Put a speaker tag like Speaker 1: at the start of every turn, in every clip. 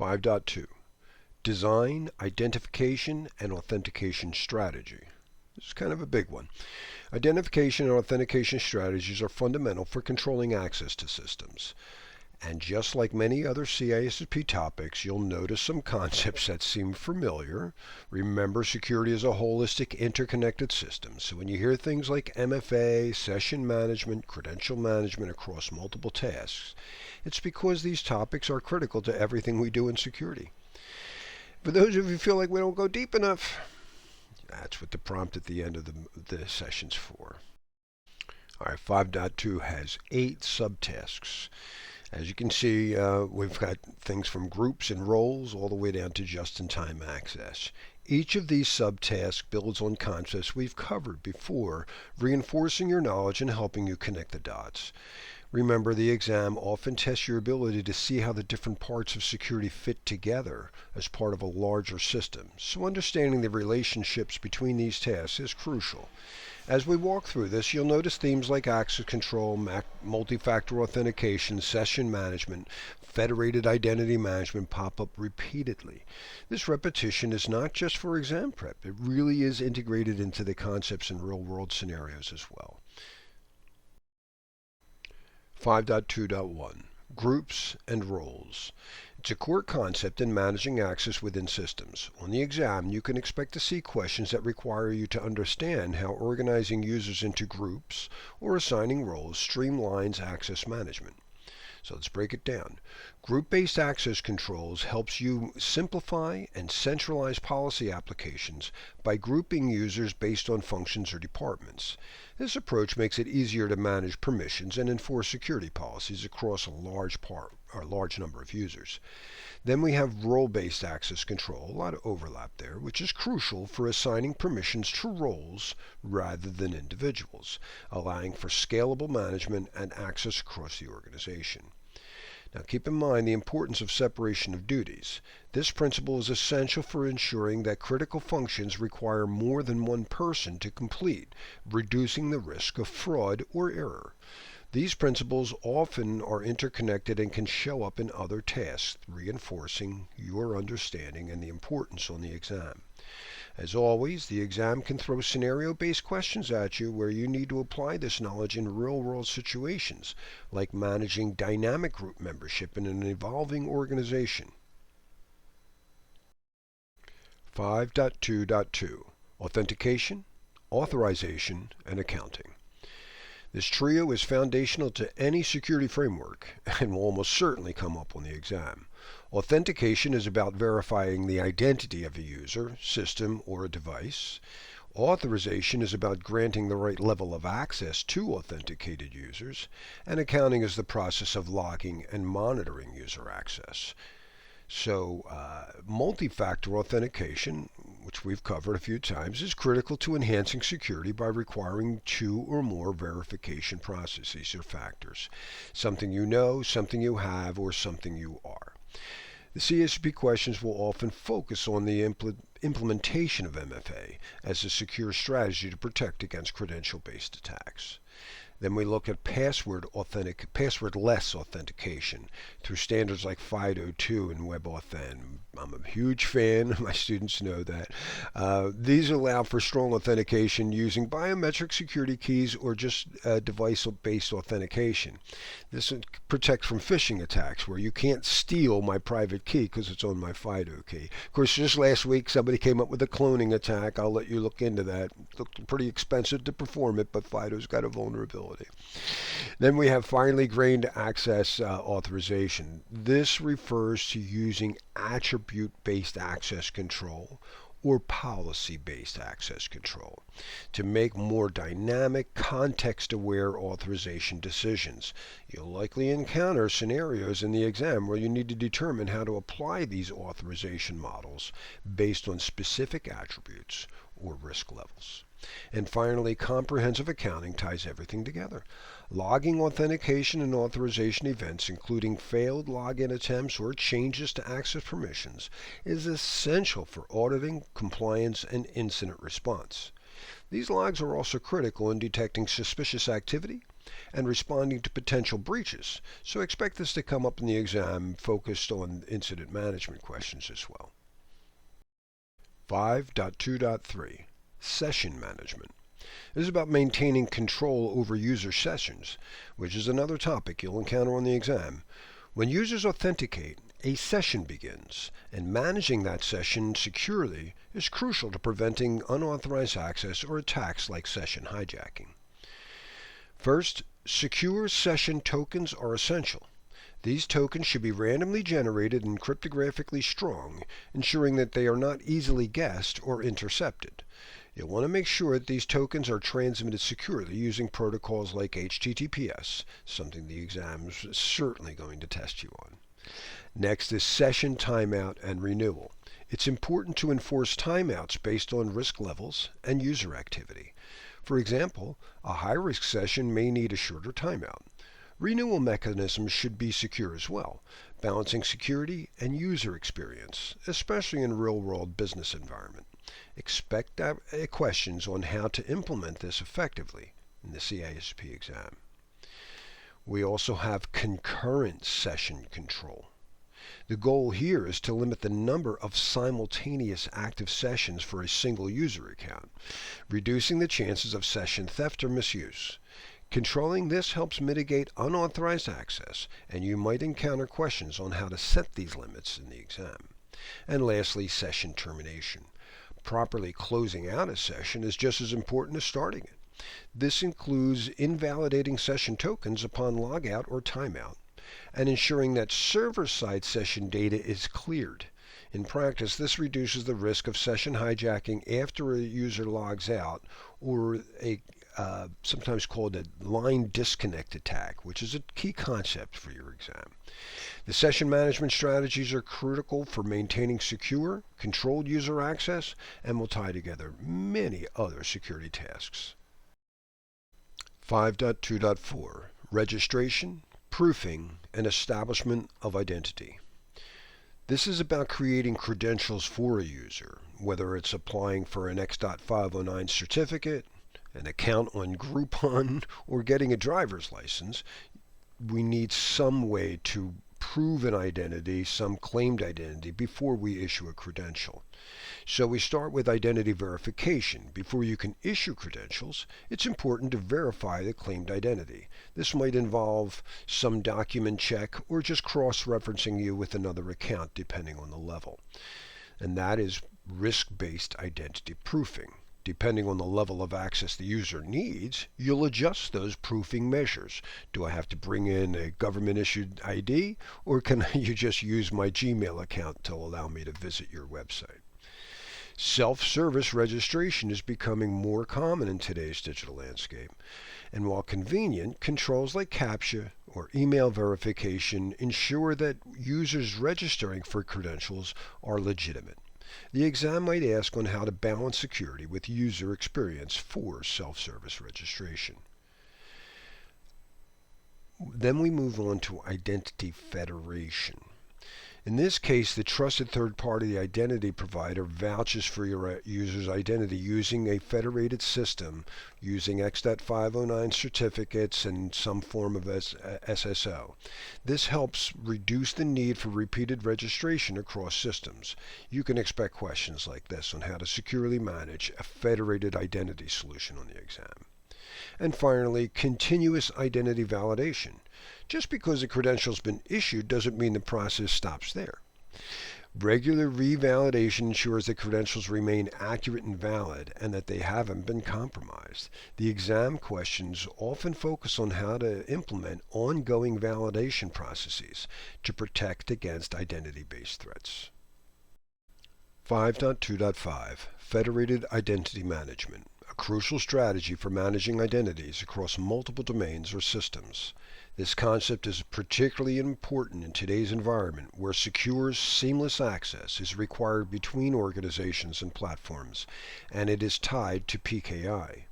Speaker 1: 5.2 Design, Identification, and Authentication Strategy. This is kind of a big one. Identification and authentication strategies are fundamental for controlling access to systems. And just like many other CISSP topics, you'll notice some concepts that seem familiar. Remember, security is a holistic, interconnected system. So when you hear things like MFA, session management, credential management across multiple tasks, it's because these topics are critical to everything we do in security. For those of you who feel like we don't go deep enough, that's what the prompt at the end of the session's for. All right, 5.2 has 8 subtasks. As you can see, we've got things from groups and roles all the way down to just-in-time access. Each of these subtasks builds on concepts we've covered before, reinforcing your knowledge and helping you connect the dots. Remember, the exam often tests your ability to see how the different parts of security fit together as part of a larger system, so understanding the relationships between these tasks is crucial. As we walk through this, you'll notice themes like access control, multi-factor authentication, session management, federated identity management pop up repeatedly. This repetition is not just for exam prep. It really is integrated into the concepts in real-world scenarios as well. 5.2.1 Groups and Roles. It's a core concept in managing access within systems. On the exam, you can expect to see questions that require you to understand how organizing users into groups or assigning roles streamlines access management. So let's break it down. Group-based access controls helps you simplify and centralize policy applications by grouping users based on functions or departments. This approach makes it easier to manage permissions and enforce security policies across a large number of users. Then we have role-based access control, a lot of overlap there, which is crucial for assigning permissions to roles rather than individuals, allowing for scalable management and access across the organization. Now keep in mind the importance of separation of duties. This principle is essential for ensuring that critical functions require more than one person to complete, reducing the risk of fraud or error. These principles often are interconnected and can show up in other tasks, reinforcing your understanding and the importance on the exam. As always, the exam can throw scenario-based questions at you where you need to apply this knowledge in real-world situations, like managing dynamic group membership in an evolving organization. 5.2.2 Authentication, Authorization, and Accounting. This trio is foundational to any security framework and will almost certainly come up on the exam. Authentication is about verifying the identity of a user, system, or a device. Authorization is about granting the right level of access to authenticated users. And accounting is the process of logging and monitoring user access. So multi-factor authentication, which we've covered a few times, is critical to enhancing security by requiring 2 or more verification processes or factors. Something you know, something you have, or something you are. The CISSP questions will often focus on the implementation of MFA as a secure strategy to protect against credential-based attacks. Then we look at passwordless authentication through standards like FIDO2 and WebAuthn. I'm a huge fan, my students know that. These allow for strong authentication using biometric security keys or just device-based authentication. This protects from phishing attacks where you can't steal my private key because it's on my FIDO key. Of course, just last week somebody came up with a cloning attack. I'll let you look into that. It looked pretty expensive to perform it, but FIDO's got a vulnerability. Then we have finely grained access authorization. This refers to using attribute-based access control or policy-based access control to make more dynamic, context-aware authorization decisions. You'll likely encounter scenarios in the exam where you need to determine how to apply these authorization models based on specific attributes or risk levels. And finally, comprehensive accounting ties everything together. Logging authentication and authorization events, including failed login attempts or changes to access permissions, is essential for auditing, compliance, and incident response. These logs are also critical in detecting suspicious activity, and responding to potential breaches. So expect this to come up in the exam focused on incident management questions as well. 5.2.3 Session Management. This is about maintaining control over user sessions, which is another topic you'll encounter on the exam. When users authenticate, a session begins, and managing that session securely is crucial to preventing unauthorized access or attacks like session hijacking. First, secure session tokens are essential. These tokens should be randomly generated and cryptographically strong, ensuring that they are not easily guessed or intercepted. You'll want to make sure that these tokens are transmitted securely using protocols like HTTPS, something the exam is certainly going to test you on. Next is session timeout and renewal. It's important to enforce timeouts based on risk levels and user activity. For example, a high-risk session may need a shorter timeout. Renewal mechanisms should be secure as well, balancing security and user experience, especially in a real-world business environment. Expect questions on how to implement this effectively in the CISSP exam. We also have concurrent session control. The goal here is to limit the number of simultaneous active sessions for a single user account, reducing the chances of session theft or misuse. Controlling this helps mitigate unauthorized access, and you might encounter questions on how to set these limits in the exam. And lastly, session termination. Properly closing out a session is just as important as starting it. This includes invalidating session tokens upon logout or timeout, and ensuring that server-side session data is cleared. In practice, this reduces the risk of session hijacking after a user logs out, or a sometimes called a line disconnect attack, which is a key concept for your exam. The session management strategies are critical for maintaining secure, controlled user access, and will tie together many other security tasks. 5.2.4 Registration, Proofing, and Establishment of Identity. This is about creating credentials for a user, whether it's applying for an X.509 certificate, an account on Groupon, or getting a driver's license. We need some way to prove an identity, some claimed identity, before we issue a credential. So we start with identity verification. Before you can issue credentials, it's important to verify the claimed identity. This might involve some document check or just cross-referencing you with another account depending on the level. And that is risk-based identity proofing. Depending on the level of access the user needs, you'll adjust those proofing measures. Do I have to bring in a government-issued ID, or can you just use my Gmail account to allow me to visit your website? Self-service registration is becoming more common in today's digital landscape. And while convenient, controls like CAPTCHA or email verification ensure that users registering for credentials are legitimate. The exam might ask on how to balance security with user experience for self-service registration. Then we move on to identity federation. In this case, the trusted third-party identity provider vouches for your user's identity using a federated system, using X.509 certificates and some form of SSO. This helps reduce the need for repeated registration across systems. You can expect questions like this on how to securely manage a federated identity solution on the exam. And finally, continuous identity validation. Just because a credential has been issued doesn't mean the process stops there. Regular revalidation ensures that credentials remain accurate and valid and that they haven't been compromised. The exam questions often focus on how to implement ongoing validation processes to protect against identity-based threats. 5.2.5 Federated Identity Management, a crucial strategy for managing identities across multiple domains or systems. This concept is particularly important in today's environment where secure, seamless access is required between organizations and platforms, and it is tied to PKI.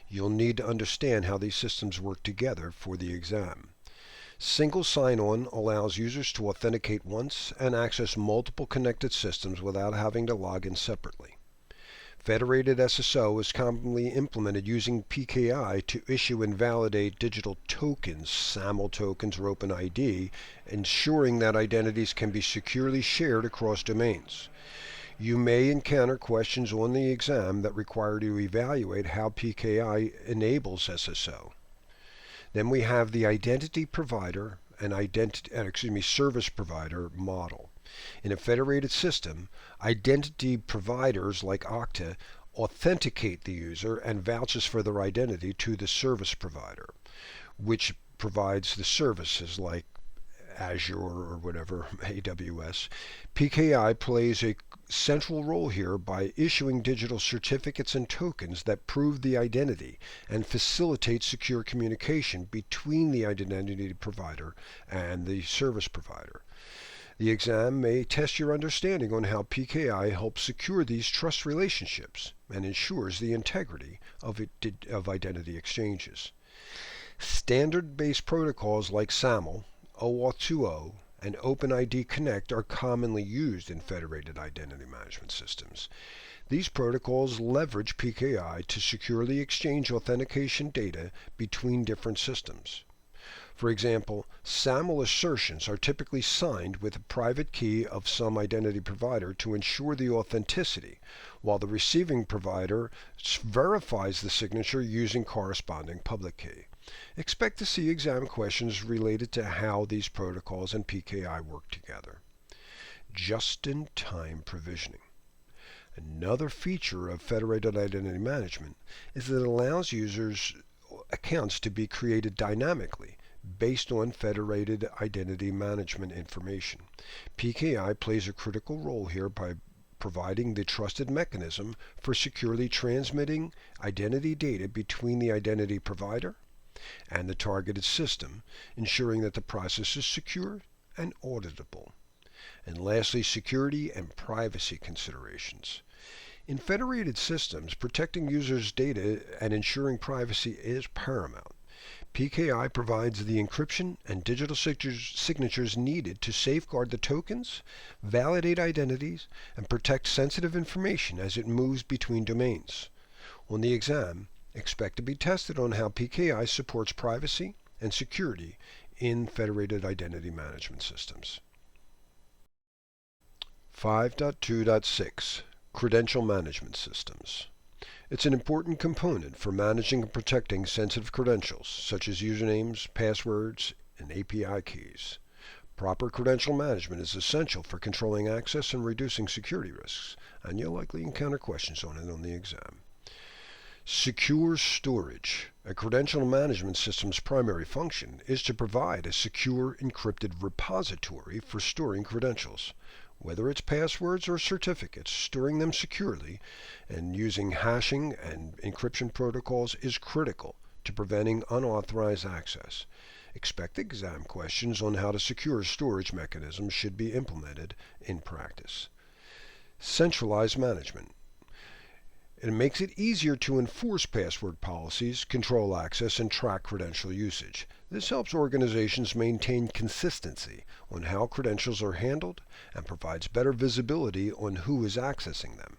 Speaker 1: You'll need to understand how these systems work together for the exam. Single sign-on allows users to authenticate once and access multiple connected systems without having to log in separately. Federated SSO is commonly implemented using PKI to issue and validate digital tokens, SAML tokens or OpenID, ensuring that identities can be securely shared across domains. You may encounter questions on the exam that require you to evaluate how PKI enables SSO. Then we have the identity provider and service provider model. In a federated system, identity providers like Okta authenticate the user and vouches for their identity to the service provider, which provides the services like Azure or whatever, AWS. PKI plays a central role here by issuing digital certificates and tokens that prove the identity and facilitate secure communication between the identity provider and the service provider. The exam may test your understanding on how PKI helps secure these trust relationships and ensures the integrity of identity exchanges. Standard-based protocols like SAML, OAuth 2.0, and OpenID Connect are commonly used in federated identity management systems. These protocols leverage PKI to securely exchange authentication data between different systems. For example, SAML assertions are typically signed with a private key of some identity provider to ensure the authenticity, while the receiving provider verifies the signature using corresponding public key. Expect to see exam questions related to how these protocols and PKI work together. Just-in-time provisioning. Another feature of federated identity management is that it allows users' accounts to be created dynamically based on federated identity management information. PKI plays a critical role here by providing the trusted mechanism for securely transmitting identity data between the identity provider and the targeted system, ensuring that the process is secure and auditable. And lastly, security and privacy considerations. In federated systems, protecting users' data and ensuring privacy is paramount. PKI provides the encryption and digital signatures needed to safeguard the tokens, validate identities, and protect sensitive information as it moves between domains. On the exam, expect to be tested on how PKI supports privacy and security in federated identity management systems. 5.2.6 Credential Management Systems. It's an important component for managing and protecting sensitive credentials, such as usernames, passwords, and API keys. Proper credential management is essential for controlling access and reducing security risks, and you'll likely encounter questions on it on the exam. Secure storage. A credential management system's primary function is to provide a secure encrypted repository for storing credentials. Whether it's passwords or certificates, storing them securely and using hashing and encryption protocols is critical to preventing unauthorized access. Expect exam questions on how to secure storage mechanisms should be implemented in practice. Centralized management. It makes it easier to enforce password policies, control access, and track credential usage. This helps organizations maintain consistency on how credentials are handled and provides better visibility on who is accessing them.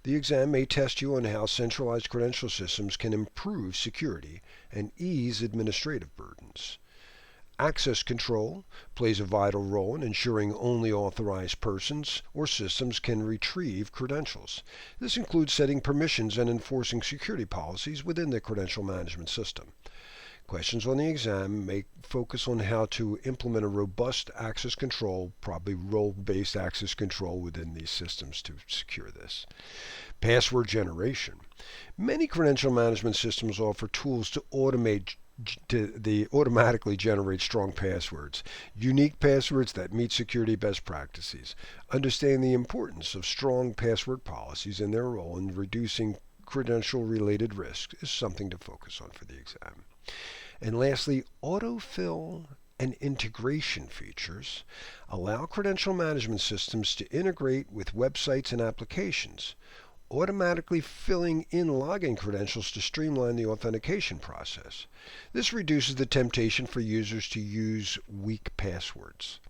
Speaker 1: The exam may test you on how centralized credential systems can improve security and ease administrative burdens. Access control plays a vital role in ensuring only authorized persons or systems can retrieve credentials. This includes setting permissions and enforcing security policies within the credential management system. Questions on the exam may focus on how to implement a robust access control, probably role-based access control within these systems to secure this. Password generation. Many credential management systems offer tools to automatically generate strong passwords, unique passwords that meet security best practices. Understand the importance of strong password policies and their role in reducing credential-related risks is something to focus on for the exam. And lastly, autofill and integration features allow credential management systems to integrate with websites and applications, automatically filling in login credentials to streamline the authentication process. This reduces the temptation for users to use weak passwords.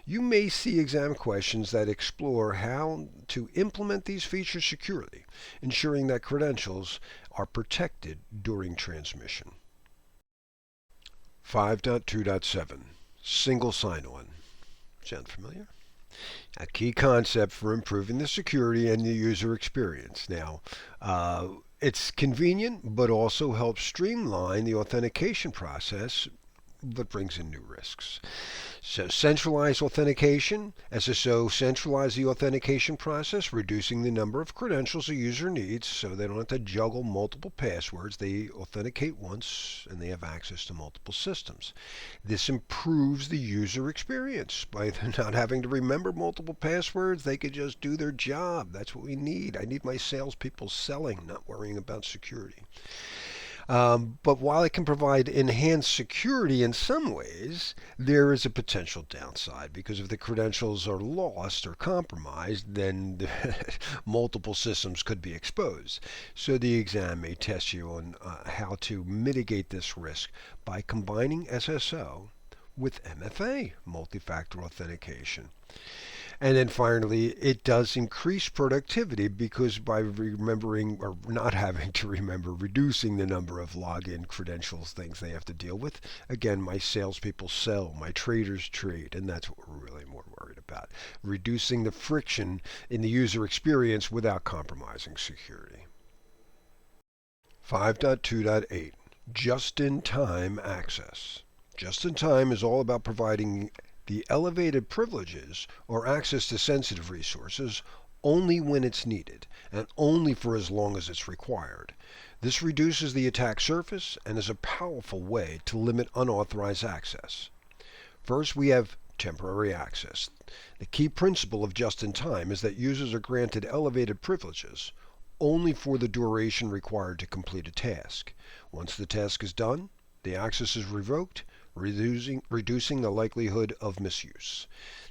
Speaker 1: You may see exam questions that explore how to implement these features securely, ensuring that credentials are protected during transmission. 5.2.7 Single Sign-On. Sound familiar? A key concept for improving the security and the user experience. Now, it's convenient, but also helps streamline the authentication process, but brings in new risks. So centralized authentication, SSO centralize the authentication process, reducing the number of credentials a user needs so they don't have to juggle multiple passwords. They authenticate once and they have access to multiple systems. This improves the user experience by not having to remember multiple passwords. They could just do their job. That's what we need. I need my salespeople selling, not worrying about security. But while it can provide enhanced security in some ways, there is a potential downside because if the credentials are lost or compromised, then multiple systems could be exposed. So the exam may test you on how to mitigate this risk by combining SSO with MFA, multi-factor authentication. And then finally, it does increase productivity because by remembering or not having to remember, reducing the number of login credentials things they have to deal with. Again, my salespeople sell, my traders trade, and that's what we're really more worried about. Reducing the friction in the user experience without compromising security. 5.2.8 Just-in-time access. Just-in-time is all about providing the elevated privileges or access to sensitive resources only when it's needed and only for as long as it's required. This reduces the attack surface and is a powerful way to limit unauthorized access. First, we have temporary access. The key principle of just-in-time is that users are granted elevated privileges only for the duration required to complete a task. Once the task is done, the access is revoked, reducing the likelihood of misuse.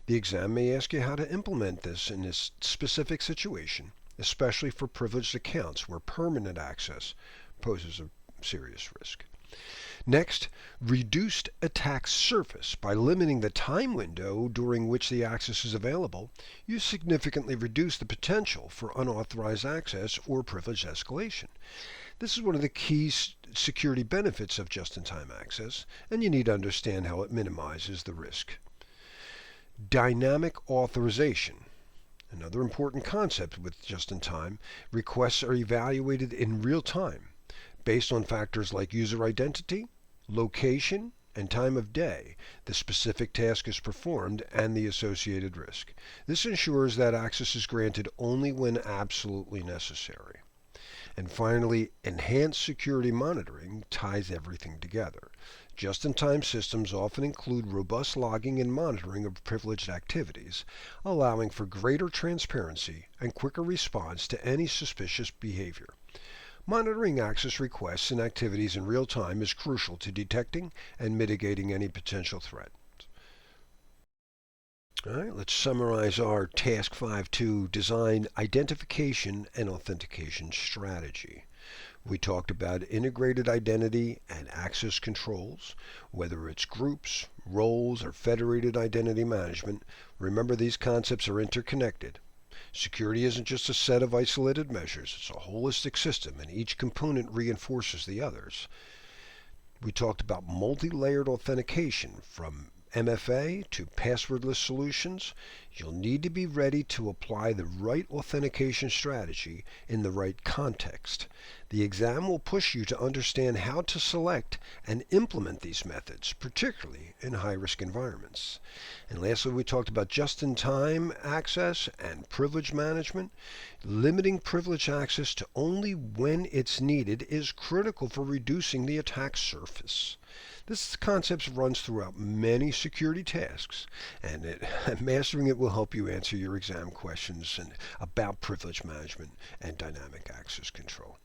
Speaker 1: The exam may ask you how to implement this in this specific situation, especially for privileged accounts where permanent access poses a serious risk. Next, reduced attack surface. By limiting the time window during which the access is available, you significantly reduce the potential for unauthorized access or privilege escalation. This is one of the key security benefits of just-in-time access, and you need to understand how it minimizes the risk. Dynamic authorization. Another important concept with just-in-time, requests are evaluated in real time based on factors like user identity, location, and time of day the specific task is performed and the associated risk. This ensures that access is granted only when absolutely necessary. And finally, enhanced security monitoring ties everything together. Just-in-time systems often include robust logging and monitoring of privileged activities, allowing for greater transparency and quicker response to any suspicious behavior. Monitoring access requests and activities in real time is crucial to detecting and mitigating any potential threat. All right, let's summarize our Task 5.2 Design Identification and Authentication Strategy. We talked about integrated identity and access controls, whether it's groups, roles, or federated identity management. Remember, these concepts are interconnected. Security isn't just a set of isolated measures, it's a holistic system, and each component reinforces the others. We talked about multi-layered authentication from MFA to passwordless solutions. You'll need to be ready to apply the right authentication strategy in the right context. The exam will push you to understand how to select and implement these methods, particularly in high-risk environments. And lastly, we talked about just-in-time access and privilege management. Limiting privilege access to only when it's needed is critical for reducing the attack surface. This concept runs throughout many security tasks, and mastering it will help you answer your exam questions about privilege management and dynamic access control.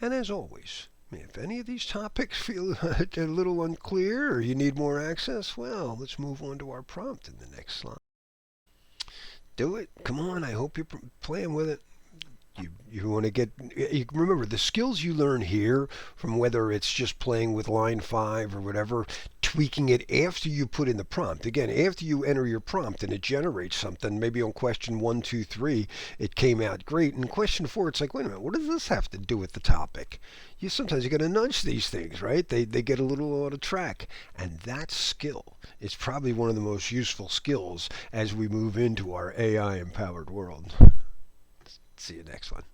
Speaker 1: And as always, if any of these topics feel a little unclear or you need more access, well, let's move on to our prompt in the next slide. Do it. Come on. I hope you're playing with it. You want to remember the skills you learn here, from whether it's just playing with line 5 or whatever, tweaking it after you put in the prompt. Again, after you enter your prompt and it generates something, maybe on question 1, 2, 3, it came out great. And question 4, it's like, wait a minute, what does this have to do with the topic? Sometimes you got to nudge these things, right? They get a little out of track. And that skill is probably one of the most useful skills as we move into our AI-empowered world. See you next one.